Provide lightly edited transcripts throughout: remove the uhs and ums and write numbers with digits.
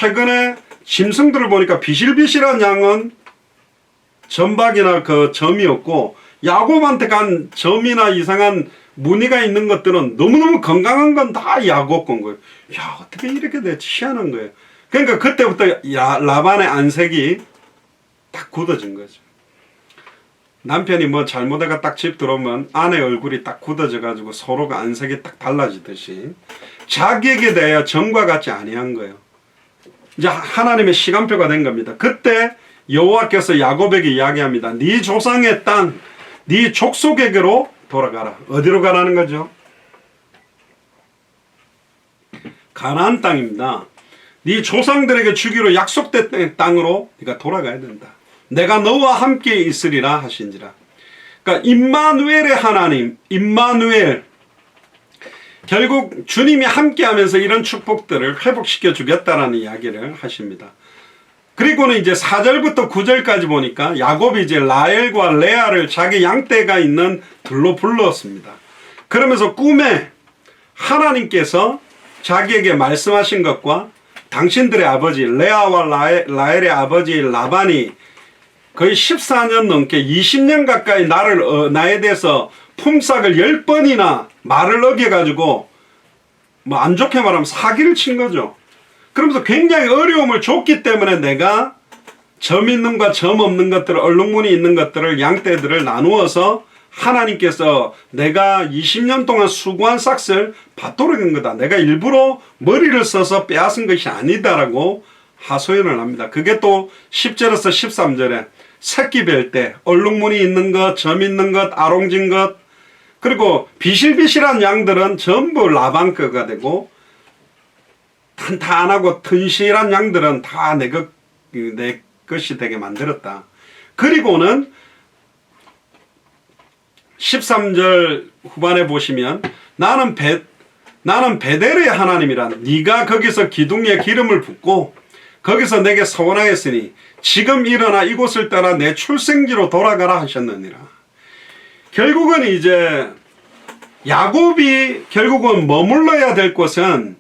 최근에 짐승들을 보니까 비실비실한 양은 점박이나 그 점이 없고, 야곱한테 간 점이나 이상한 무늬가 있는 것들은 너무너무 건강한 건 다 야곱 건 거예요. 야, 어떻게 이렇게 돼? 희한한 거예요. 그러니까 그때부터 라반의 안색이 딱 굳어진 거죠. 남편이 뭐 잘못해가 딱 집 들어오면 아내 얼굴이 딱 굳어져 가지고 서로가 안색이 딱 달라지듯이 자기에게 대하여 점과 같지 아니한 거예요. 이제 하나님의 시간표가 된 겁니다. 그때 여호와께서 야곱에게 이야기합니다. 네 조상의 땅, 네 족속에게로 돌아가라. 어디로 가라는 거죠? 가나안 땅입니다. 네 조상들에게 주기로 약속된 땅으로 네가 돌아가야 된다. 내가 너와 함께 있으리라 하신지라. 그러니까 임마누엘의 하나님, 임마누엘. 결국 주님이 함께하면서 이런 축복들을 회복시켜 주겠다라는 이야기를 하십니다. 그리고는 이제 4절부터 9절까지 보니까 야곱이 이제 라헬과 레아를 자기 양떼가 있는 들로 불렀습니다. 그러면서 꿈에 하나님께서 자기에게 말씀하신 것과 당신들의 아버지 레아와 라헬의 아버지 라반이 거의 14년 넘게 20년 가까이 나에 대해서 품삯을 10번이나 말을 어겨가지고 뭐 안 좋게 말하면 사기를 친 거죠. 그러면서 굉장히 어려움을 줬기 때문에 내가 점 있는 것과 점 없는 것들을, 얼룩무늬 있는 것들을, 양떼들을 나누어서 하나님께서 내가 20년 동안 수고한 싹을 받도록 한 거다. 내가 일부러 머리를 써서 빼앗은 것이 아니다라고 하소연을 합니다. 그게 또 10절에서 13절에 새끼 뵐 때 얼룩무늬 있는 것, 점 있는 것, 아롱진 것, 그리고 비실비실한 양들은 전부 라반 거가 되고 탄탄하고 튼실한 양들은 다 내 것이 되게 만들었다. 그리고는 13절 후반에 보시면 나는 베델의 하나님이라. 네가 거기서 기둥에 기름을 붓고 거기서 내게 서원하였으니 지금 일어나 이곳을 떠나 내 출생지로 돌아가라 하셨느니라. 결국은 이제 야곱이 결국은 머물러야 될 곳은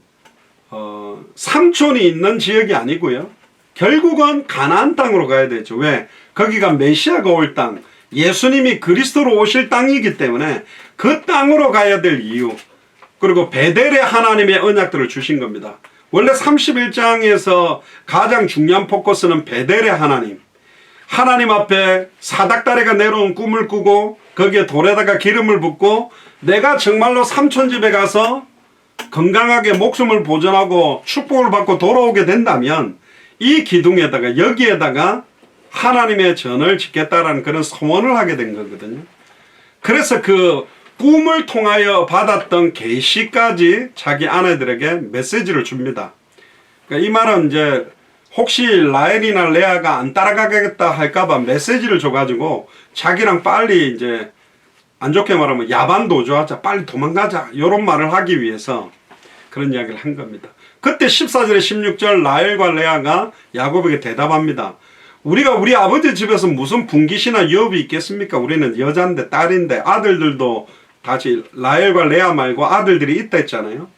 삼촌이 있는 지역이 아니고요. 결국은 가나안 땅으로 가야 되죠. 왜? 거기가 메시아가 올 땅, 예수님이 그리스도로 오실 땅이기 때문에 그 땅으로 가야 될 이유, 그리고 베델의 하나님의 언약들을 주신 겁니다. 원래 31장에서 가장 중요한 포커스는 베델의 하나님, 하나님 앞에 사닥다리가 내려온 꿈을 꾸고 거기에 돌에다가 기름을 붓고 내가 정말로 삼촌 집에 가서 건강하게 목숨을 보존하고 축복을 받고 돌아오게 된다면 이 기둥에다가 여기에다가 하나님의 전을 짓겠다라는 그런 소원을 하게 된 거거든요. 그래서 그 꿈을 통하여 받았던 계시까지 자기 아내들에게 메시지를 줍니다. 그러니까 이 말은 이제 혹시 라헬이나 레아가 안 따라가겠다 할까봐 메시지를 줘가지고 자기랑 빨리 이제 안 좋게 말하면 야반 도주하자, 빨리 도망가자, 이런 말을 하기 위해서 그런 이야기를 한 겁니다. 그때 14절에 16절 라헬과 레아가 야곱에게 대답합니다. 우리가 우리 아버지 집에서 무슨 분깃이나 유업이 있겠습니까? 우리는 여자인데, 딸인데, 아들들도 다시 라헬과 레아 말고 아들들이 있다 했잖아요.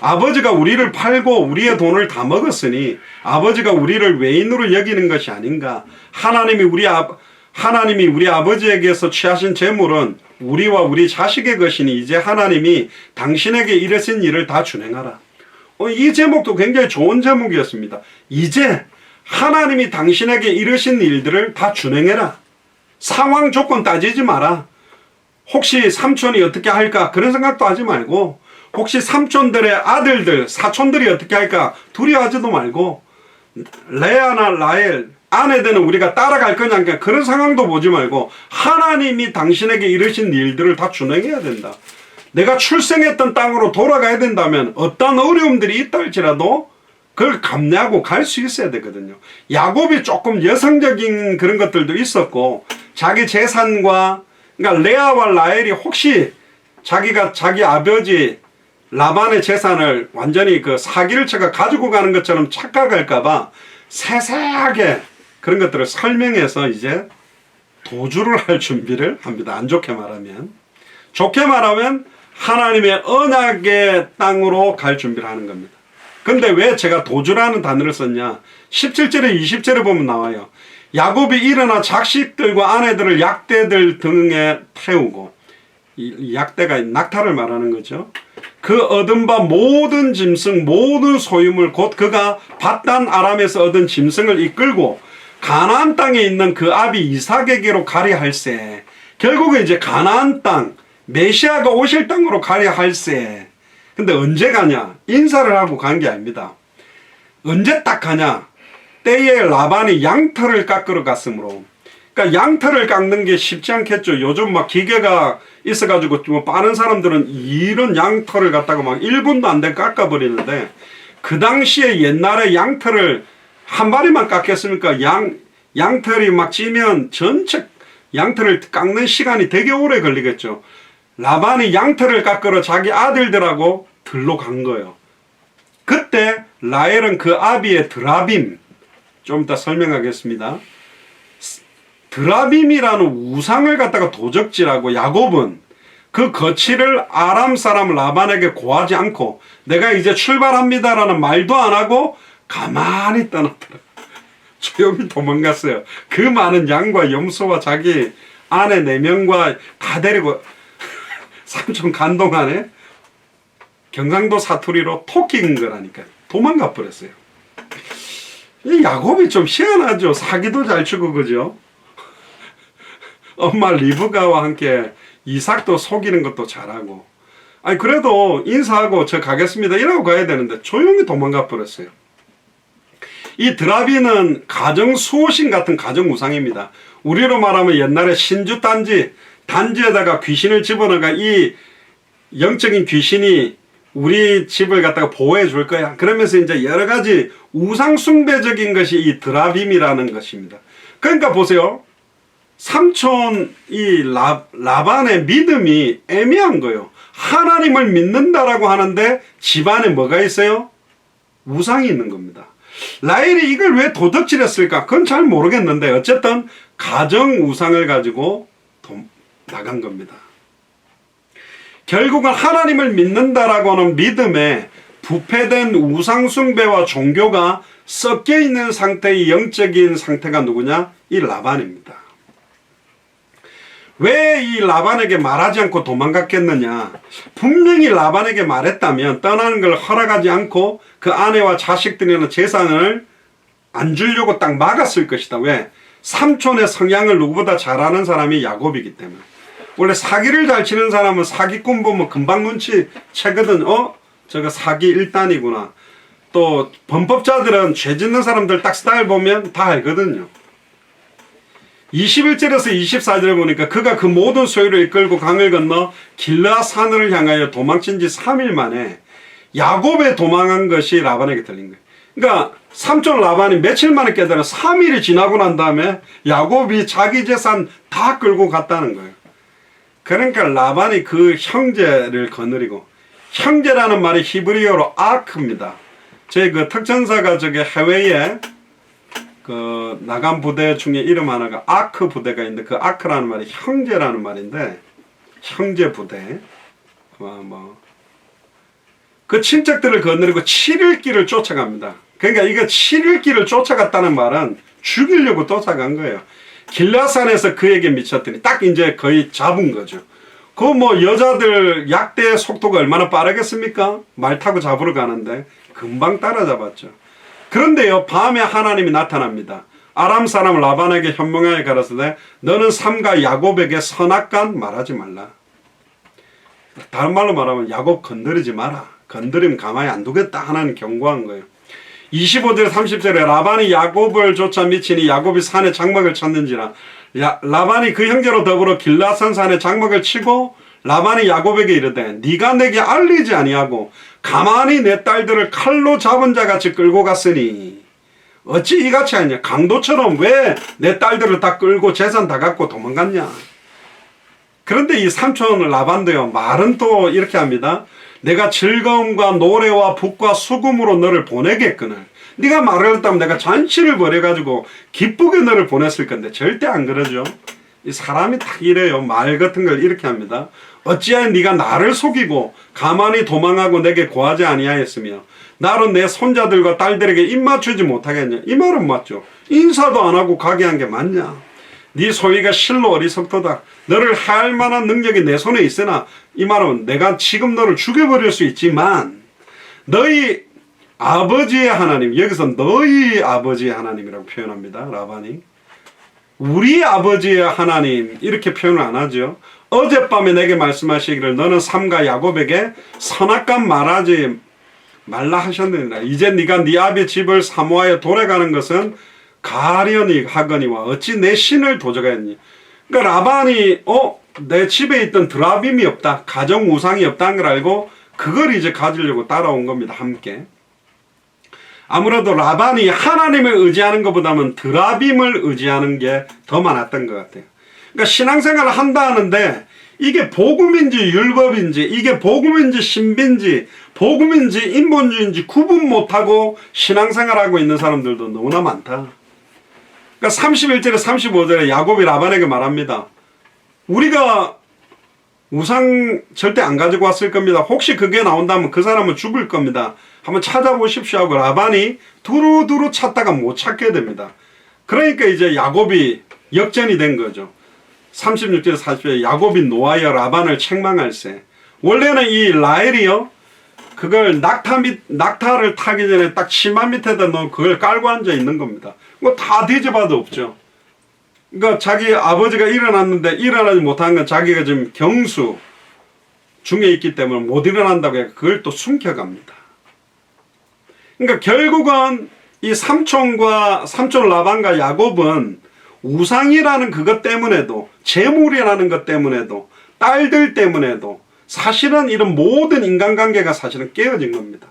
아버지가 우리를 팔고 우리의 돈을 다 먹었으니 아버지가 우리를 외인으로 여기는 것이 아닌가. 하나님이 우리 아버지에게서 취하신 재물은 우리와 우리 자식의 것이니 이제 하나님이 당신에게 이르신 일을 다 준행하라. 이 제목도 굉장히 좋은 제목이었습니다. 이제 하나님이 당신에게 이르신 일들을 다 준행해라. 상황 조건 따지지 마라. 혹시 삼촌이 어떻게 할까 그런 생각도 하지 말고, 혹시 삼촌들의 아들들, 사촌들이 어떻게 할까 두려워하지도 말고, 레아나 라헬 아내들은 우리가 따라갈 거냐 그런 상황도 보지 말고 하나님이 당신에게 이르신 일들을 다 준행해야 된다. 내가 출생했던 땅으로 돌아가야 된다면 어떤 어려움들이 있다 할지라도 그걸 감내하고 갈 수 있어야 되거든요. 야곱이 조금 여성적인 그런 것들도 있었고, 자기 재산과, 그러니까 레아와 라헬이 혹시 자기가 자기 아버지 라반의 재산을 완전히 그 사기를 쳐가 가지고 가는 것처럼 착각할까봐 세세하게 그런 것들을 설명해서 이제 도주를 할 준비를 합니다. 안 좋게 말하면. 좋게 말하면 하나님의 언약의 땅으로 갈 준비를 하는 겁니다. 근데 왜 제가 도주라는 단어를 썼냐? 17절에 20절에 보면 나와요. 야곱이 일어나 자식들과 아내들을 약대들 등에 태우고, 이 약대가 낙타를 말하는 거죠. 그 얻은 바 모든 짐승 모든 소유물 곧 그가 밧단 아람에서 얻은 짐승을 이끌고 가나안 땅에 있는 그 아비 이삭에게로 가려 할세. 결국은 이제 가나안 땅, 메시아가 오실 땅으로 가려 할세. 근데 언제 가냐? 인사를 하고 간 게 아닙니다. 언제 딱 가냐? 때에 라반이 양털을 깎으러 갔으므로. 그러니까 양털을 깎는 게 쉽지 않겠죠. 요즘 막 기계가 있어가지고 뭐 빠른 사람들은 이런 양털을 갖다가 막 1분도 안 돼 깎아버리는데, 그 당시에 옛날에 양털을 한 마리만 깎겠습니까? 양털이 막 찌면 전체 양털을 깎는 시간이 되게 오래 걸리겠죠. 라반이 양털을 깎으러 자기 아들들하고 들로 간 거예요. 그때 라헬은 그 아비의 드라빔, 좀 이따 설명하겠습니다. 드라빔이라는 우상을 갖다가 도적질하고, 야곱은 그 거취를 아람 사람 라반에게 고하지 않고 내가 이제 출발합니다라는 말도 안 하고 가만히 떠났더라. 조용히 도망갔어요. 그 많은 양과 염소와 자기 아내 4명과 다 데리고 삼촌 간 동안에 경상도 사투리로 토끼인 거라니까 도망가 버렸어요. 이 야곱이 좀 희한하죠. 사기도 잘 치고, 그죠? 엄마 리브가와 함께 이삭도 속이는 것도 잘하고. 아니 그래도 인사하고 저 가겠습니다 이러고 가야 되는데 조용히 도망가 버렸어요. 이 드라비는 가정 수호신 같은 가정 우상입니다. 우리로 말하면 옛날에 신주 단지에다가 귀신을 집어넣어가 이 영적인 귀신이 우리 집을 갖다가 보호해 줄 거야. 그러면서 이제 여러 가지 우상 숭배적인 것이 이 드라빔이라는 것입니다. 그러니까 보세요. 삼촌 이 라반의 믿음이 애매한 거예요. 하나님을 믿는다라고 하는데 집안에 뭐가 있어요? 우상이 있는 겁니다. 라헬이 이걸 왜 도둑질했을까? 그건 잘 모르겠는데 어쨌든 가정 우상을 가지고 나간 겁니다. 결국은 하나님을 믿는다라고 하는 믿음에 부패된 우상숭배와 종교가 섞여 있는 상태의 영적인 상태가 누구냐? 이 라반입니다. 왜 이 라반에게 말하지 않고 도망갔겠느냐? 분명히 라반에게 말했다면 떠나는 걸 허락하지 않고 그 아내와 자식들이나 재산을 안 주려고 딱 막았을 것이다. 왜? 삼촌의 성향을 누구보다 잘 아는 사람이 야곱이기 때문에. 원래 사기를 잘 치는 사람은 사기꾼 보면 금방 눈치채거든. 저거 사기 1단이구나. 또 범법자들은 죄 짓는 사람들 딱 스타일 보면 다 알거든요. 21절에서 24절에 보니까 그가 그 모든 소유를 이끌고 강을 건너 길르앗 산을 향하여 도망친 지 3일 만에 야곱에 도망한 것이 라반에게 들린 거예요. 그러니까 삼촌 라반이 며칠 만에 깨달아 3일이 지나고 난 다음에 야곱이 자기 재산 다 끌고 갔다는 거예요. 그러니까 라반이 그 형제를 거느리고, 형제라는 말이 히브리어로 아크입니다. 저희 그 특전사가 저기 해외에 그 나간 부대 중에 이름 하나가 아크 부대가 있는데, 그 아크라는 말이 형제라는 말인데, 형제 부대. 그 친척들을 거느리고 7일 길을 쫓아갑니다. 그러니까 이거 7일 길을 쫓아갔다는 말은 죽이려고 쫓아간 거예요. 길라산에서 그에게 미쳤더니 딱 이제 거의 잡은 거죠. 그 뭐 여자들 약대 속도가 얼마나 빠르겠습니까? 말 타고 잡으러 가는데 금방 따라잡았죠. 그런데요, 밤에 하나님이 나타납니다. 아람 사람 라반에게 현명하게 가라사대 너는 삼가 야곱에게 선악간 말하지 말라. 다른 말로 말하면 야곱 건드리지 마라. 건드리면 가만히 안 두겠다. 하나님 경고한 거예요. 25절 30절에 라반이 야곱을 쫓아 미치니 야곱이 산에 장막을 쳤는지라. 라반이 그 형제로 더불어 길라산 산에 장막을 치고 라반이 야곱에게 이르되 네가 내게 알리지 아니하고 가만히 내 딸들을 칼로 잡은 자같이 끌고 갔으니 어찌 이같이 하냐? 강도처럼 왜 내 딸들을 다 끌고 재산 다 갖고 도망갔냐? 그런데 이 삼촌 라반도요, 말은 또 이렇게 합니다. 내가 즐거움과 노래와 북과 수금으로 너를 보내겠거늘. 네가 말을 했다면 내가 잔치를 벌여가지고 기쁘게 너를 보냈을 건데 절대 안 그러죠. 이 사람이 딱 이래요. 말 같은 걸 이렇게 합니다. 어찌하여 네가 나를 속이고 가만히 도망하고 내게 고하지 아니하였으며 나로 내 손자들과 딸들에게 입맞추지 못하겠냐. 이 말은 맞죠. 인사도 안 하고 가게 한 게 맞냐. 네 소위가 실로 어리석도다. 너를 할 만한 능력이 내 손에 있으나 이 말은 내가 지금 너를 죽여버릴 수 있지만 너희 아버지의 하나님, 여기서 너희 아버지의 하나님이라고 표현합니다. 라반이. 우리 아버지의 하나님 이렇게 표현을 안 하죠. 어젯밤에 내게 말씀하시기를 너는 삼가 야곱에게 선악간 말하지 말라 하셨느니라. 이제 네가 네 아비 집을 사모하여 돌아가는 것은 가련이 하거니와 어찌 내 신을 도적하였니. 그러니까 라반이 내 집에 있던 드라빔이 없다, 가정 우상이 없다는 걸 알고 그걸 이제 가지려고 따라온 겁니다. 함께. 아무래도 라반이 하나님을 의지하는 것보다는 드라빔을 의지하는 게 더 많았던 것 같아요. 그러니까 신앙생활을 한다 하는데 이게 복음인지 율법인지, 이게 복음인지 신비인지, 복음인지 인본주의인지 구분 못하고 신앙생활하고 있는 사람들도 너무나 많다. 그러니까 31절에 35절에 야곱이 라반에게 말합니다. 우리가 우상 절대 안 가지고 왔을 겁니다. 혹시 그게 나온다면 그 사람은 죽을 겁니다. 한번 찾아보십시오 하고 라반이 두루두루 찾다가 못 찾게 됩니다. 그러니까 이제 야곱이 역전이 된 거죠. 36절 40절에 야곱이 노하여 라반을 책망할세. 원래는 이 라헬이요, 그걸 낙타를 타기 전에 딱 치마 밑에다 넣어 그걸 깔고 앉아 있는 겁니다. 뭐 다 뒤져봐도 없죠. 그러니까 자기 아버지가 일어났는데 일어나지 못한 건 자기가 지금 경수 중에 있기 때문에 못 일어난다고 해서 그걸 또 숨겨갑니다. 그러니까 결국은 이 삼촌 라반과 야곱은 우상이라는 그것 때문에도, 재물이라는 것 때문에도, 딸들 때문에도 사실은 이런 모든 인간관계가 사실은 깨어진 겁니다.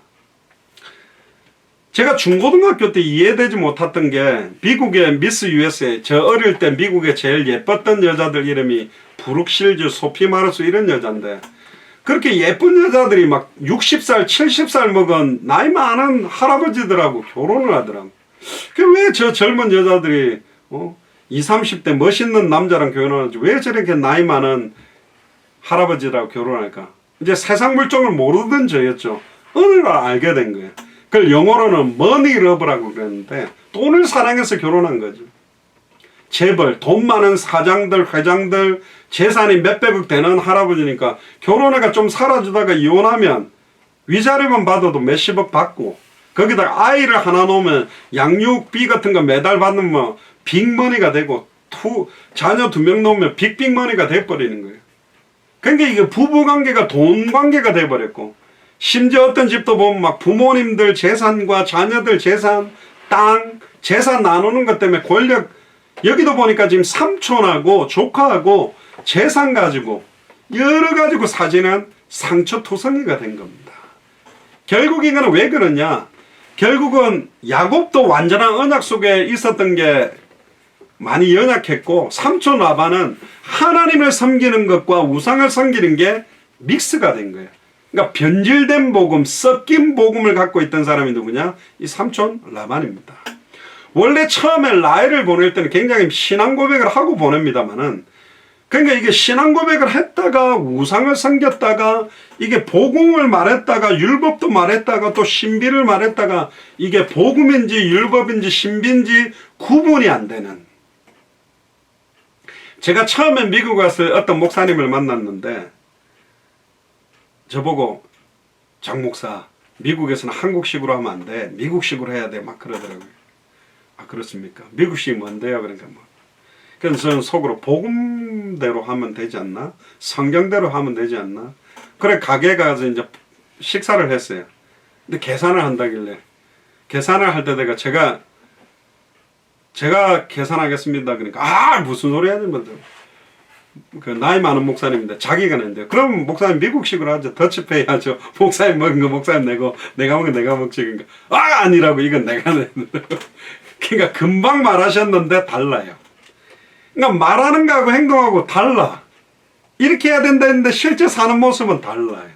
제가 중고등학교 때 이해되지 못했던 게 미국의 미스 USA, 저 어릴 때 미국에 제일 예뻤던 여자들 이름이 브룩 실즈, 소피 마르스 이런 여잔데 그렇게 예쁜 여자들이 막 60살, 70살 먹은 나이 많은 할아버지들하고 결혼을 하더라고. 왜 저 젊은 여자들이 20, 30대 멋있는 남자랑 결혼하지 왜 저렇게 나이 많은 할아버지라고 결혼할까? 이제 세상 물정을 모르던 저였죠. 어느 날 알게 된 거예요. 그걸 영어로는 money love라고 그랬는데 돈을 사랑해서 결혼한 거죠. 재벌, 돈 많은 사장들, 회장들, 재산이 몇백억 되는 할아버지니까 결혼해가 좀 살아주다가 이혼하면 위자료만 받아도 몇십억 받고 거기다가 아이를 하나 놓으면 양육비 같은 거 매달 받으면 빅머니가 되고 자녀 2명 놓으면 빅머니가 돼버리는 거예요. 그러니까 이게 부부관계가 돈관계가 돼버렸고 심지어 어떤 집도 보면 막 부모님들 재산과 자녀들 재산, 땅, 재산 나누는 것 때문에 권력, 여기도 보니까 지금 삼촌하고 조카하고 재산 가지고 여러 가지고 사지는 상처투성이가 된 겁니다. 결국 이거는 왜 그러냐? 결국은 야곱도 완전한 언약 속에 있었던 게 많이 연약했고 삼촌 라반은 하나님을 섬기는 것과 우상을 섬기는 게 믹스가 된 거예요. 그러니까 변질된 복음, 섞인 복음을 갖고 있던 사람이 누구냐? 이 삼촌 라반입니다. 원래 처음에 라헬을 보낼 때는 굉장히 신앙 고백을 하고 보냅니다만은 그러니까 이게 신앙 고백을 했다가 우상을 섬겼다가 이게 복음을 말했다가 율법도 말했다가 또 신비를 말했다가 이게 복음인지 율법인지 신비인지 구분이 안 되는. 제가 처음에 미국 가서 어떤 목사님을 만났는데 저보고 장 목사 미국에서는 한국식으로 하면 안 돼. 미국식으로 해야 돼. 막 그러더라고요. 아 그렇습니까? 미국식이 뭔데요? 그러니까 뭐. 그래서 저는 속으로 복음대로 하면 되지 않나? 성경대로 하면 되지 않나? 그래 가게 가서 이제 식사를 했어요. 근데 계산을 한다길래 계산을 할 때 내가 제가 계산하겠습니다. 그러니까 아 무슨 소리 하는 건데? 그 나이 많은 목사님인데 자기가 낸대요. 그럼 목사님 미국식으로 하죠. 더치페이 하죠. 목사님 먹은 거 목사님 내고 내가 먹은 거 내가 먹지. 그러니까 아 아니라고 이건 내가 내는. 그러니까 금방 말하셨는데 달라요. 그러니까 말하는 거하고 행동하고 달라. 이렇게 해야 된다는데 실제 사는 모습은 달라요.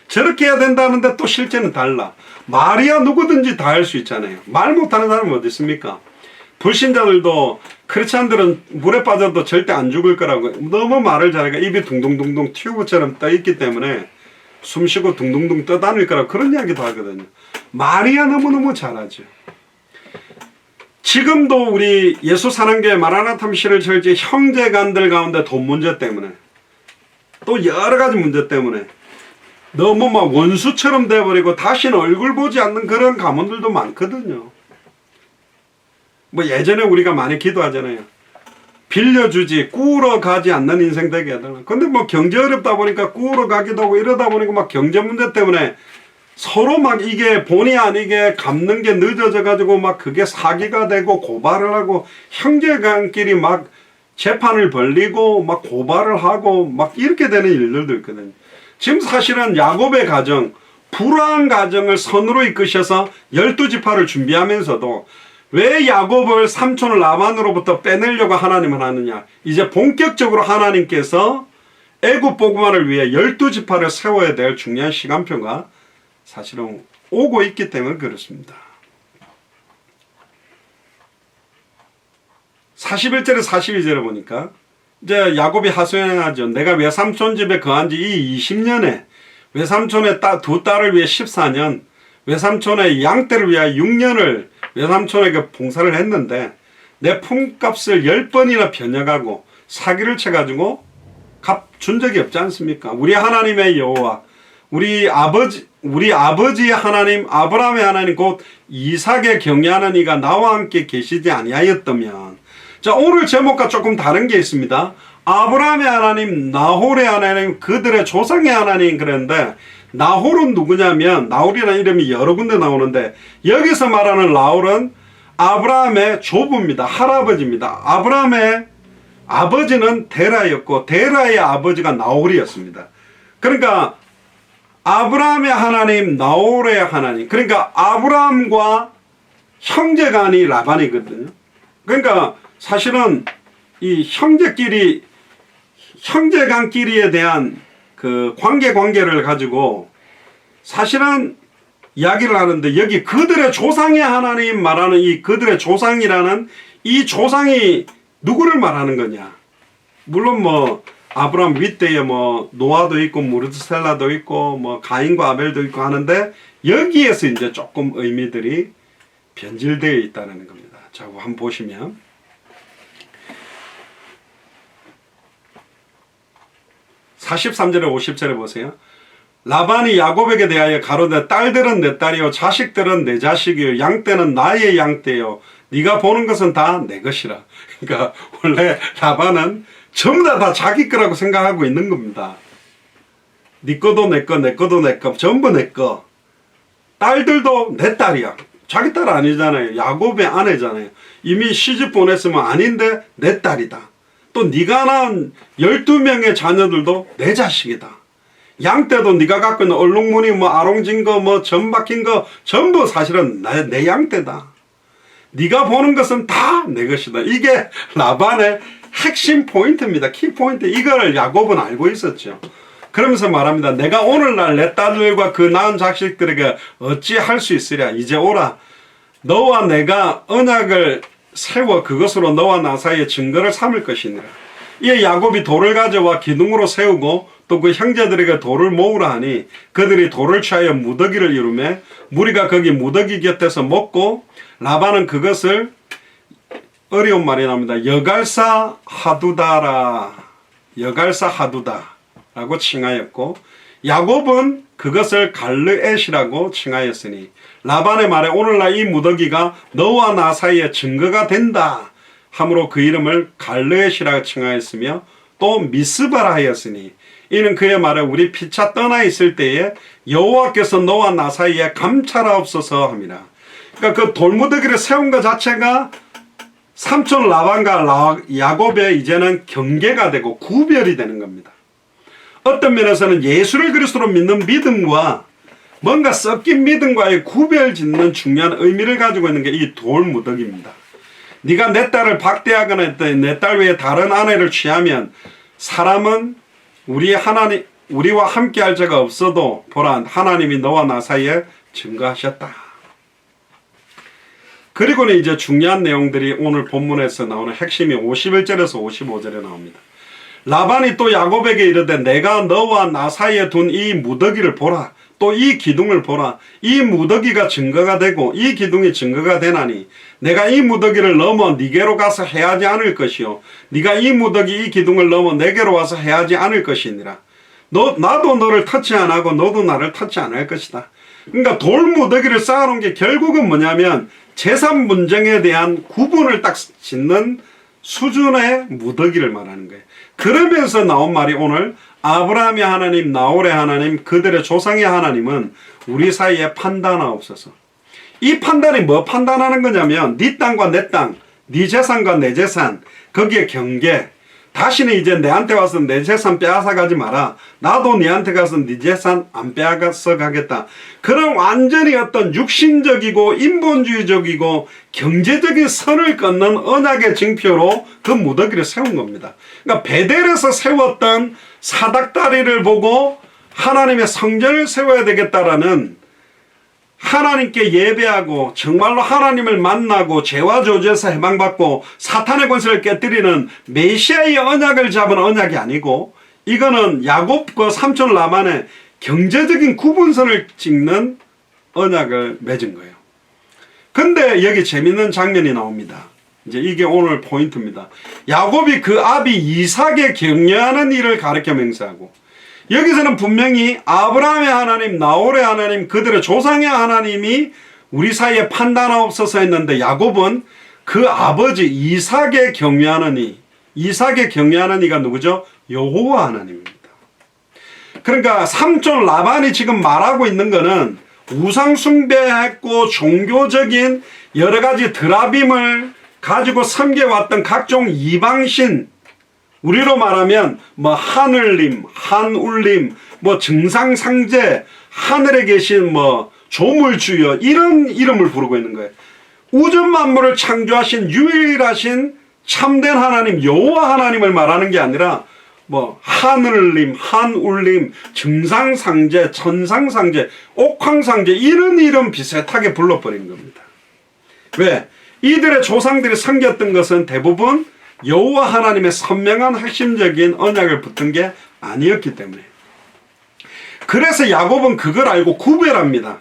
저렇게 해야 된다는데 또 실제는 달라. 말이야 누구든지 다 할 수 있잖아요. 말 못하는 사람은 어디 있습니까? 불신자들도 크리스찬들은 물에 빠져도 절대 안 죽을 거라고 너무 말을 잘하니까 입이 둥둥둥둥 튜브처럼 떠 있기 때문에 숨쉬고 둥둥둥 떠다닐 거라고 그런 이야기도 하거든요. 말이야 너무너무 잘하죠. 지금도 우리 예수 사랑교회 마라나타 미션을 철지 형제간들 가운데 돈 문제 때문에 또 여러 가지 문제 때문에 너무 막 원수처럼 돼버리고 다시는 얼굴 보지 않는 그런 가문들도 많거든요. 뭐 예전에 우리가 많이 기도하잖아요. 빌려주지 꾸러 가지 않는 인생 되게 해달라. 근데 뭐 경제 어렵다 보니까 꾸러 가기도 하고 이러다 보니까 막 경제 문제 때문에 서로 막 이게 본의 아니게 갚는 게 늦어져 가지고 막 그게 사기가 되고 고발을 하고 형제간끼리 막 재판을 벌리고 막 고발을 하고 막 이렇게 되는 일들도 있거든요. 지금 사실은 야곱의 가정, 불화한 가정을 선으로 이끄셔서 12지파를 준비하면서도 왜 야곱을 삼촌 라반으로부터 빼내려고 하나님은 하느냐. 이제 본격적으로 하나님께서 애굽 복음화를 위해 12지파를 세워야 될 중요한 시간표가 사실은 오고 있기 때문에 그렇습니다. 41절에 42절에 보니까 이제 야곱이 하소연하죠. 내가 외삼촌 집에 거한 지 이 20년에 외삼촌의 두 딸을 위해 14년, 외삼촌의 양떼를 위하여 6년을 외삼촌에게 봉사를 했는데 내 품값을 10번이나 변형하고 사기를 쳐가지고 준 적이 없지 않습니까? 우리 하나님의 여호와, 우리 아버지의 하나님, 아브라함의 하나님, 곧 이삭의 경외하는 이가 나와 함께 계시지 아니하였다면. 자, 오늘 제목과 조금 다른 게 있습니다. 아브라함의 하나님, 나홀의 하나님, 그들의 조상의 하나님 그랬는데 나홀은 누구냐면, 나홀이라는 이름이 여러 군데 나오는데 여기서 말하는 나홀은 아브라함의 조부입니다. 할아버지입니다. 아브라함의 아버지는 데라였고 데라의 아버지가 나홀이었습니다. 그러니까 아브라함의 하나님, 나홀의 하나님, 그러니까 아브라함과 형제간이 라반이거든요. 그러니까 사실은 이 형제간끼리에 대한 그 관계를 가지고 사실은 이야기를 하는데, 여기 그들의 조상의 하나님 말하는 이 그들의 조상이라는 이 조상이 누구를 말하는 거냐. 물론 뭐 아브라함 윗대에 뭐 노아도 있고 무르드셀라도 있고 뭐 가인과 아벨도 있고 하는데 여기에서 이제 조금 의미들이 변질되어 있다는 겁니다. 자, 한번 보시면 43절에 50절에 보세요. 라반이 야곱에게 대하여 가로되 딸들은 내 딸이요 자식들은 내 자식이요 양떼는 나의 양떼요 네가 보는 것은 다 내 것이라. 그러니까 원래 라반은 전부 다 자기 거라고 생각하고 있는 겁니다. 네 거도 내 거, 내 거도 내 거, 전부 내 거. 딸들도 내 딸이야. 자기 딸 아니잖아요. 야곱의 아내잖아요. 이미 시집 보냈으면 아닌데 내 딸이다. 또 네가 낳은 12명의 자녀들도 내 자식이다. 양떼도 네가 갖고 있는 얼룩무늬 뭐 아롱진 거 뭐 점 박힌 거 전부 사실은 내 양떼다. 네가 보는 것은 다 내 것이다. 이게 라반의 핵심 포인트입니다. 키 포인트. 이걸 야곱은 알고 있었죠. 그러면서 말합니다. 내가 오늘날 내 딸들과 그 낳은 자식들에게 어찌할 수 있으랴. 이제 오라. 너와 내가 언약을 세워 그것으로 너와 나 사이에 증거를 삼을 것이니라. 이에 야곱이 돌을 가져와 기둥으로 세우고 또 그 형제들에게 돌을 모으라 하니 그들이 돌을 취하여 무더기를 이루매 무리가 거기 무더기 곁에서 먹고 라반은 그것을 어려운 말이 나옵니다. 여갈사 하두다라. 여갈사 하두다라고 칭하였고 야곱은 그것을 갈르엣이라고 칭하였으니 라반의 말에 오늘날 이 무더기가 너와 나 사이에 증거가 된다 함으로 그 이름을 갈르엣이라고 칭하였으며 또 미스바라 하였으니 이는 그의 말에 우리 피차 떠나 있을 때에 여호와께서 너와 나 사이에 감찰하옵소서 함이라. 그러니까 그 돌무더기를 세운 것 자체가 삼촌 라반과 야곱의 이제는 경계가 되고 구별이 되는 겁니다. 어떤 면에서는 예수를 그리스도로 믿는 믿음과 뭔가 섞인 믿음과의 구별 짓는 중요한 의미를 가지고 있는 게 이 돌무더기입니다. 네가 내 딸을 박대하거나 내 딸 외에 다른 아내를 취하면 사람은 우리와 함께 할 자가 없어도 보라 하나님이 너와 나 사이에 증거하셨다. 그리고는 이제 중요한 내용들이 오늘 본문에서 나오는 핵심이 51절에서 55절에 나옵니다. 라반이 또 야곱에게 이르되 내가 너와 나 사이에 둔 이 무더기를 보라. 또 이 기둥을 보라. 이 무더기가 증거가 되고 이 기둥이 증거가 되나니 내가 이 무더기를 넘어 니게로 가서 해하지 않을 것이요 네가 이 무더기 이 기둥을 넘어 내게로 와서 해하지 않을 것이니라. 나도 너를 터치 안 하고 너도 나를 터치 안 할 것이다. 그러니까 돌 무더기를 쌓아놓은 게 결국은 뭐냐면 재산 분쟁에 대한 구분을 딱 짓는 수준의 무더기를 말하는 거예요. 그러면서 나온 말이 오늘 아브라함의 하나님, 나홀의 하나님, 그들의 조상의 하나님은 우리 사이에 판단하옵소서. 이 판단이 뭐 판단하는 거냐면 네 땅과 내 땅, 네 재산과 내 재산, 거기에 경계. 다시는 이제 내한테 와서 내 재산 빼앗아 가지 마라. 나도 네한테 가서 네 재산 안 빼앗아 가겠다. 그런 완전히 어떤 육신적이고 인본주의적이고 경제적인 선을 끊는 언약의 징표로 그 무더기를 세운 겁니다. 그러니까 베델에서 세웠던 사닥다리를 보고 하나님의 성전을 세워야 되겠다라는, 하나님께 예배하고 정말로 하나님을 만나고 죄와 저주에서 해방받고 사탄의 권세를 깨뜨리는 메시아의 언약을 잡은 언약이 아니고, 이거는 야곱과 삼촌 라반의 경제적인 구분선을 찍는 언약을 맺은 거예요. 근데 여기 재밌는 장면이 나옵니다. 이제 이게 오늘 포인트입니다. 야곱이 그 아비 이삭에 격려하는 일을 가르쳐 맹세하고, 여기서는 분명히 아브라함의 하나님, 나홀의 하나님, 그들의 조상의 하나님이 우리 사이에 판단하옵소서 했는데, 야곱은 그 아버지 이삭에 격려하는 이삭에 격려하는 이가 누구죠? 여호와 하나님입니다. 그러니까 삼촌 라반이 지금 말하고 있는 거는 우상 숭배했고 종교적인 여러 가지 드라빔을 가지고 섬겨왔던 각종 이방신, 우리로 말하면 뭐 하늘님, 한울님, 뭐 증상상제, 하늘에 계신 뭐 조물주여, 이런 이름을 부르고 있는 거예요. 우주 만물을 창조하신 유일하신 참된 하나님 여호와 하나님을 말하는 게 아니라 뭐 하늘님, 한울님, 증상상제, 천상상제, 옥황상제, 이런 이름 비슷하게 불러버린 겁니다. 왜? 이들의 조상들이 섬겼던 것은 대부분 여호와 하나님의 선명한 핵심적인 언약을 붙은 게 아니었기 때문에. 그래서 야곱은 그걸 알고 구별합니다.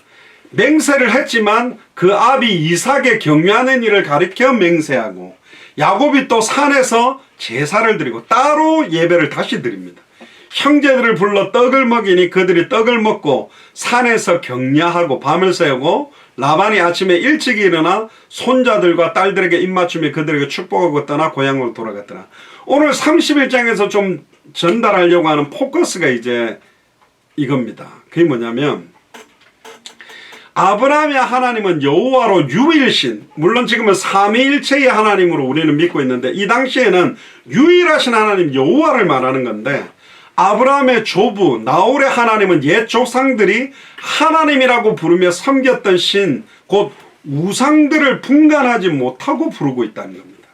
맹세를 했지만 그 아비 이삭의 격려하는 일을 가리켜 맹세하고, 야곱이 또 산에서 제사를 드리고 따로 예배를 다시 드립니다. 형제들을 불러 떡을 먹이니 그들이 떡을 먹고 산에서 격려하고 밤을 새우고, 라반이 아침에 일찍 일어나 손자들과 딸들에게 입맞추며 그들에게 축복하고 떠나 고향으로 돌아갔더라. 오늘 31장에서 좀 전달하려고 하는 포커스가 이제 이겁니다. 그게 뭐냐면, 아브라함의 하나님은 여호와로 유일신, 물론 지금은 삼위일체의 하나님으로 우리는 믿고 있는데, 이 당시에는 유일하신 하나님 여호와를 말하는 건데, 아브라함의 조부 나홀의 하나님은 옛 조상들이 하나님이라고 부르며 섬겼던 신, 곧 우상들을 분간하지 못하고 부르고 있다는 겁니다.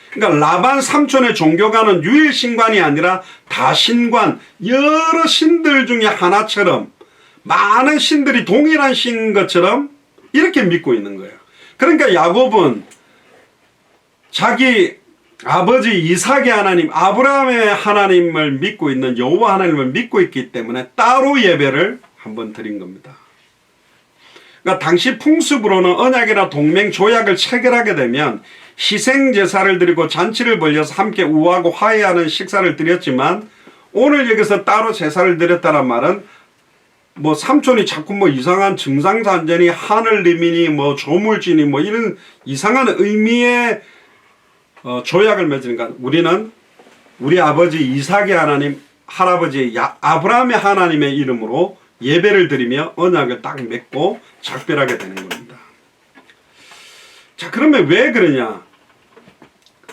그러니까 라반 삼촌의 종교가는 유일신관이 아니라 다신관, 여러 신들 중에 하나처럼, 많은 신들이 동일한 신인 것처럼 이렇게 믿고 있는 거예요. 그러니까 야곱은 자기 아버지 이삭의 하나님, 아브라함의 하나님을 믿고 있는 여호와 하나님을 믿고 있기 때문에 따로 예배를 한번 드린 겁니다. 그러니까 당시 풍습으로는 언약이나 동맹 조약을 체결하게 되면 희생 제사를 드리고 잔치를 벌여서 함께 우하고 화해하는 식사를 드렸지만, 오늘 여기서 따로 제사를 드렸다는 말은 뭐 삼촌이 자꾸 뭐 이상한 증상산전이 하늘님이니 뭐 조물주니 뭐 이런 이상한 의미의 조약을 맺으니까, 우리는 우리 아버지 이삭의 하나님, 할아버지 아브라함의 하나님의 이름으로 예배를 드리며 언약을 딱 맺고 작별하게 되는 겁니다. 자, 그러면 왜 그러냐?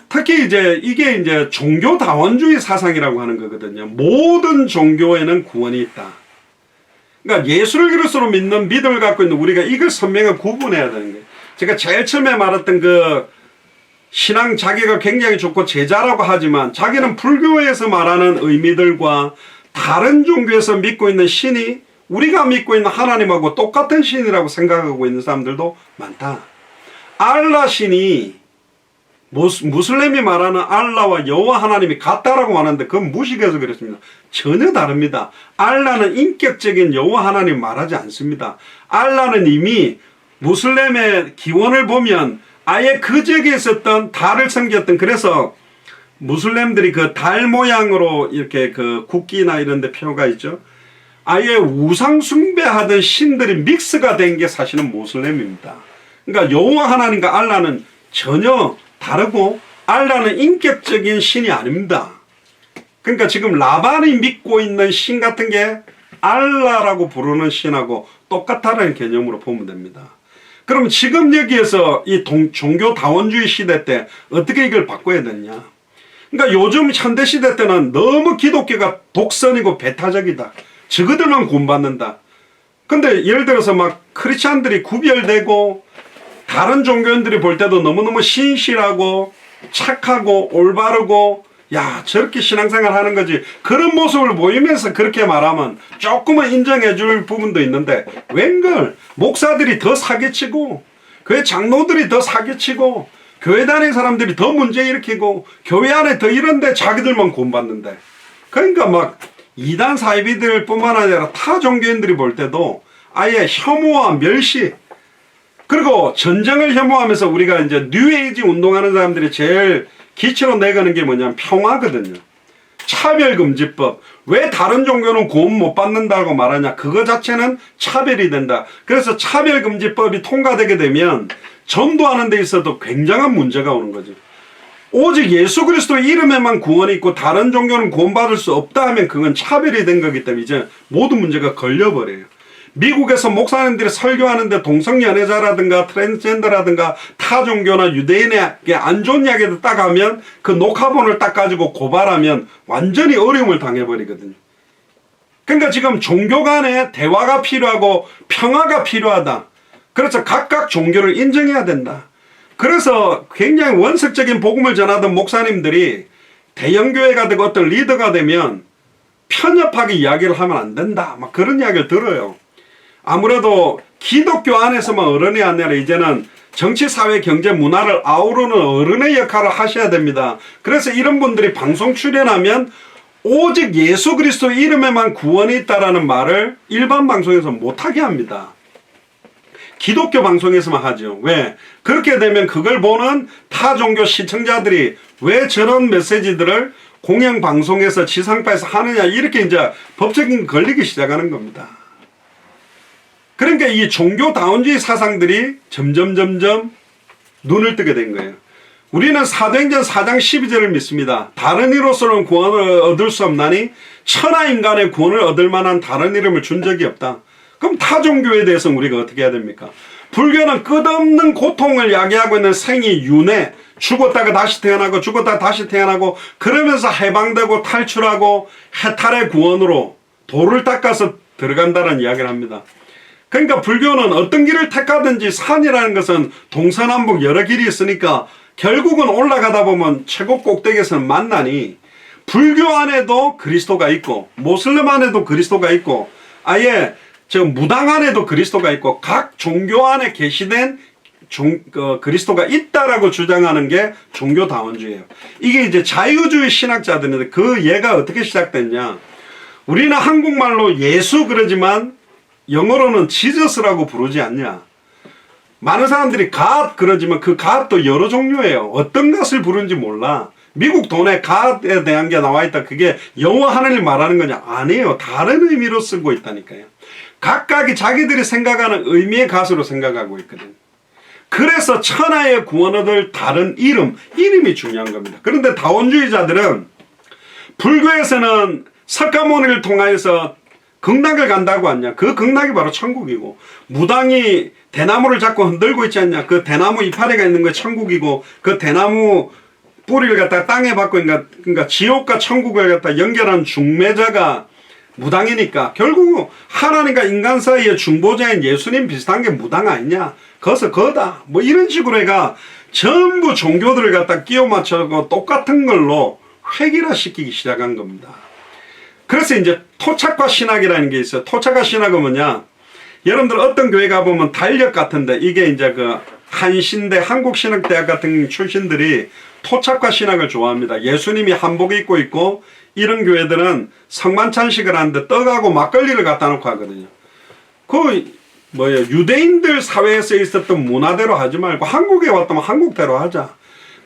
특히 이게 이제 종교다원주의 사상이라고 하는 거거든요. 모든 종교에는 구원이 있다. 그러니까 예수를 그리스도로 믿는 믿음을 갖고 있는 우리가 이걸 선명하게 구분해야 되는 거예요. 제가 제일 처음에 말했던 그 신앙 자기가 굉장히 좋고 제자라고 하지만 자기는 불교에서 말하는 의미들과 다른 종교에서 믿고 있는 신이 우리가 믿고 있는 하나님하고 똑같은 신이라고 생각하고 있는 사람들도 많다. 알라 신이 무슬림이 말하는 알라와 여호와 하나님이 같다라고 말하는데 그건 무식해서 그렇습니다. 전혀 다릅니다. 알라는 인격적인 여호와 하나님 말하지 않습니다. 알라는 이미 무슬림의 기원을 보면 아예 그 지역에 있었던 달을 섬겼던, 그래서 무슬림들이 그 달 모양으로 이렇게 그 국기나 이런 데 표가 있죠. 아예 우상 숭배하던 신들이 믹스가 된 게 사실은 무슬림입니다. 그러니까 여호와 하나님과 알라는 전혀 다르고, 알라는 인격적인 신이 아닙니다. 그러니까 지금 라반이 믿고 있는 신 같은 게 알라라고 부르는 신하고 똑같다는 개념으로 보면 됩니다. 그럼 지금 여기에서 이 종교 다원주의 시대 때 어떻게 이걸 바꿔야 되냐? 그러니까 요즘 현대 시대 때는 너무 기독교가 독선이고 배타적이다. 저거들만 구원받는다. 근데 예를 들어서 막 크리스찬들이 구별되고 다른 종교인들이 볼 때도 너무너무 신실하고 착하고 올바르고, 야, 저렇게 신앙생활 하는 거지. 그런 모습을 보이면서 그렇게 말하면 조금은 인정해 줄 부분도 있는데, 웬걸 목사들이 더 사기치고 교회 장로들이 더 사기치고 교회 다니는 사람들이 더 문제 일으키고 교회 안에 더 이런데 자기들만 구원받는데. 그러니까 막 이단 사이비들 뿐만 아니라 타 종교인들이 볼 때도 아예 혐오와 멸시, 그리고 전쟁을 혐오하면서 우리가 이제 뉴에이지 운동하는 사람들이 제일 기치로 내가는 게 뭐냐면 평화거든요. 차별금지법. 왜 다른 종교는 구원 못 받는다고 말하냐? 그거 자체는 차별이 된다. 그래서 차별금지법이 통과되게 되면 전도하는 데 있어도 굉장한 문제가 오는 거죠. 오직 예수 그리스도 이름에만 구원이 있고 다른 종교는 구원받을 수 없다 하면 그건 차별이 된 거기 때문에 이제 모든 문제가 걸려버려요. 미국에서 목사님들이 설교하는데 동성연애자라든가 트랜스젠더라든가 타 종교나 유대인에게 안 좋은 이야기를 딱 하면 그 녹화본을 딱 가지고 고발하면 완전히 어려움을 당해버리거든요. 그러니까 지금 종교 간에 대화가 필요하고 평화가 필요하다. 그래서 각각 종교를 인정해야 된다. 그래서 굉장히 원색적인 복음을 전하던 목사님들이 대형교회가 되고 어떤 리더가 되면 편협하게 이야기를 하면 안 된다. 막 그런 이야기를 들어요. 아무래도 기독교 안에서만 어른이 아니라 이제는 정치, 사회, 경제, 문화를 아우르는 어른의 역할을 하셔야 됩니다. 그래서 이런 분들이 방송 출연하면 오직 예수 그리스도 이름에만 구원이 있다라는 말을 일반 방송에서 못하게 합니다. 기독교 방송에서만 하죠. 왜? 그렇게 되면 그걸 보는 타 종교 시청자들이 왜 저런 메시지들을 공영방송에서 지상파에서 하느냐, 이렇게 이제 법적인 걸리기 시작하는 겁니다. 그러니까 이 종교다원주의 사상들이 점점 눈을 뜨게 된 거예요. 우리는 사도행전 4장 12절을 믿습니다. 다른 이로서는 구원을 얻을 수 없나니 천하인간의 구원을 얻을 만한 다른 이름을 준 적이 없다. 그럼 타 종교에 대해서는 우리가 어떻게 해야 됩니까? 불교는 끝없는 고통을 야기하고 있는 생이 윤회, 죽었다가 다시 태어나고 죽었다가 다시 태어나고 그러면서 해방되고 탈출하고 해탈의 구원으로 돌을 닦아서 들어간다는 이야기를 합니다. 그러니까 불교는 어떤 길을 택하든지 산이라는 것은 동서남북 여러 길이 있으니까 결국은 올라가다 보면 최고 꼭대기에서는 만나니, 불교 안에도 그리스도가 있고 모슬림 안에도 그리스도가 있고 아예 저 무당 안에도 그리스도가 있고 각 종교 안에 계시된 그리스도가 있다라고 주장하는 게 종교다원주의예요. 이게 이제 자유주의 신학자들인데 그 예가 어떻게 시작됐냐? 우리는 한국말로 예수 그러지만 영어로는 지저스라고 부르지 않냐? 많은 사람들이 갓 그러지만 그 갓도 여러 종류예요. 어떤 갓을 부르는지 몰라. 미국 돈에 갓에 대한 게 나와 있다. 그게 여호와 하나님 말하는 거냐? 아니에요. 다른 의미로 쓰고 있다니까요. 각각이 자기들이 생각하는 의미의 갓으로 생각하고 있거든. 그래서 천하의 구원 얻을 다른 이름이 중요한 겁니다. 그런데 다원주의자들은 불교에서는 석가모니를 통하여서 극락을 간다고 하냐? 그 극락이 바로 천국이고, 무당이 대나무를 잡고 흔들고 있지 않냐? 그 대나무 이파리가 있는 거 천국이고, 그 대나무 뿌리를 갖다 땅에 박고, 그러니까 지옥과 천국을 갖다 연결한 중매자가 무당이니까 결국 하나님과 인간 사이의 중보자인 예수님 비슷한 게 무당 아니냐? 거기서 거다. 뭐 이런 식으로 해가 전부 종교들을 갖다 끼워 맞춰서 똑같은 걸로 획일화시키기 시작한 겁니다. 그래서 이제 토착화 신학이라는 게 있어요. 토착화 신학은 뭐냐? 여러분들 어떤 교회 가보면 달력 같은데 이게 이제 그 한신대, 한국신학대학 같은 출신들이 토착화 신학을 좋아합니다. 예수님이 한복 입고 있고 이런 교회들은 성만찬식을 하는데 떡하고 막걸리를 갖다 놓고 하거든요. 유대인들 사회에서 있었던 문화대로 하지 말고 한국에 왔다면 한국대로 하자.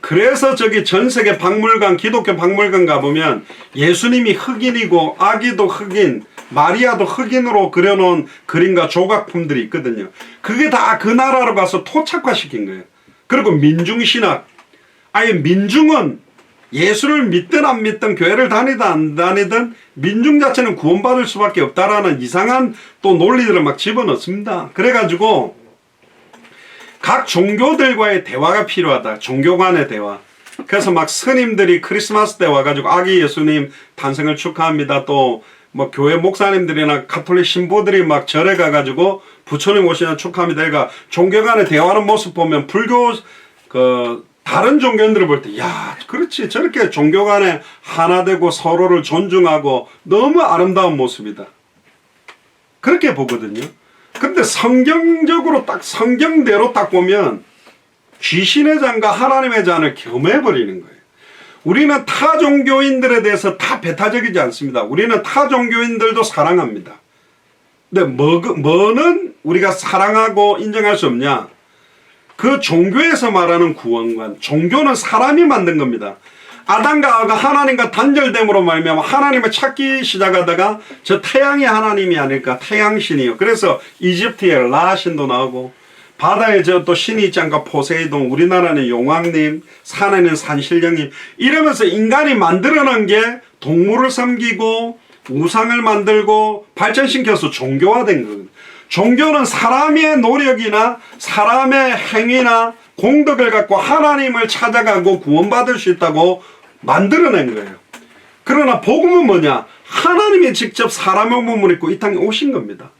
그래서 저기 전세계 박물관, 기독교 박물관 가보면 예수님이 흑인이고 아기도 흑인, 마리아도 흑인으로 그려놓은 그림과 조각품들이 있거든요. 그게 다 그 나라로 가서 토착화시킨 거예요. 그리고 민중신학, 아예 민중은 예수를 믿든 안 믿든 교회를 다니든 안 다니든 민중 자체는 구원받을 수밖에 없다라는 이상한 또 논리들을 막 집어넣습니다. 그래가지고 각 종교들과의 대화가 필요하다. 종교 간의 대화. 그래서 막 스님들이 크리스마스 때 와가지고 아기 예수님 탄생을 축하합니다. 또 뭐 교회 목사님들이나 가톨릭 신부들이 막 절에 가가지고 부처님 오시는 축하합니다. 그러니까 종교 간의 대화하는 모습 보면 불교 다른 종교인들을 볼 때, 야, 그렇지. 저렇게 종교 간에 하나 되고 서로를 존중하고 너무 아름다운 모습이다. 그렇게 보거든요. 근데 성경적으로 딱, 성경대로 딱 보면 귀신의 잔과 하나님의 잔을 겸해버리는 거예요. 우리는 타 종교인들에 대해서 다 배타적이지 않습니다. 우리는 타 종교인들도 사랑합니다. 근데 뭐는 우리가 사랑하고 인정할 수 없냐? 그 종교에서 말하는 구원관, 종교는 사람이 만든 겁니다. 아담과 하와가 하나님과 단절됨으로 말미암아 하나님을 찾기 시작하다가 저 태양이 하나님이 아닐까, 태양신이요. 그래서 이집트에 라신도 나오고 바다에 저 또 신이 있지 않까, 포세이돈, 우리나라는 용왕님, 산에는 산신령님, 이러면서 인간이 만들어낸 게 동물을 섬기고 우상을 만들고 발전시켜서 종교화된 거거든요. 종교는 사람의 노력이나 사람의 행위나 공덕을 갖고 하나님을 찾아가고 구원받을 수 있다고 만들어낸 거예요. 그러나 복음은 뭐냐? 하나님이 직접 사람의 몸을 입고 이 땅에 오신 겁니다.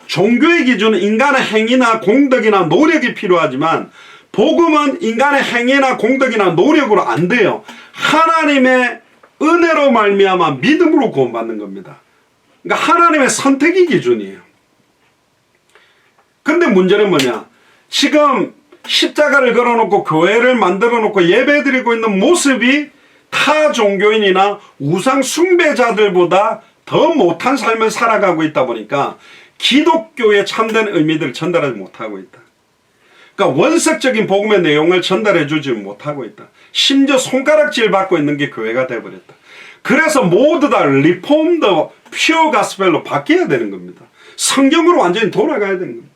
종교의 기준은 인간의 행위나 공덕이나 노력이 필요하지만 복음은 인간의 행위나 공덕이나 노력으로 안 돼요. 하나님의 은혜로 말미암아 믿음으로 구원받는 겁니다. 그러니까 하나님의 선택이 기준이에요. 근데 문제는 뭐냐? 지금 십자가를 걸어놓고 교회를 만들어 놓고 예배드리고 있는 모습이 타 종교인이나 우상 숭배자들보다 더 못한 삶을 살아가고 있다 보니까 기독교의 참된 의미들을 전달하지 못하고 있다. 그러니까 원색적인 복음의 내용을 전달해 주지 못하고 있다. 심지어 손가락질 받고 있는 게 교회가 되어버렸다. 그래서 모두 다 리폼드 퓨어 가스펠로 바뀌어야 되는 겁니다. 성경으로 완전히 돌아가야 되는 겁니다.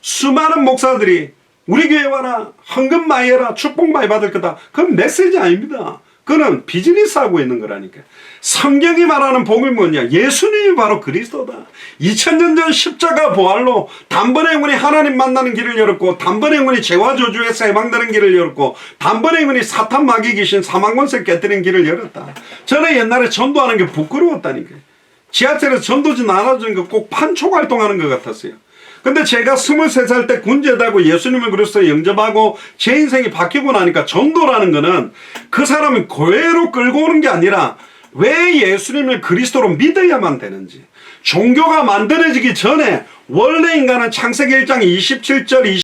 수많은 목사들이 우리 교회 와라, 헌금 많이 해라, 축복 많이 받을 거다. 그건 메시지 아닙니다. 그거는 비즈니스 하고 있는 거라니까. 성경이 말하는 복음이 뭐냐? 예수님이 바로 그리스도다. 2000년 전 십자가 부활로 단번에 영혼이 하나님 만나는 길을 열었고, 단번에 영혼이 죄와 저주에서 해방되는 길을 열었고, 단번에 영혼이 사탄 마귀 귀신 사망권세 깨뜨리는 길을 열었다. 저는 옛날에 전도하는 게 부끄러웠다니까요. 지하철에서 전도지 나눠주는 거 꼭 판촉 활동하는 것 같았어요. 근데 제가 23살 때 군제다고 예수님을 그리스도에 영접하고 제 인생이 바뀌고 나니까 전도라는 거는 그 사람을 교회로 끌고 오는 게 아니라 왜 예수님을 그리스도로 믿어야만 되는지, 종교가 만들어지기 전에 원래 인간은 창세기 1장 27절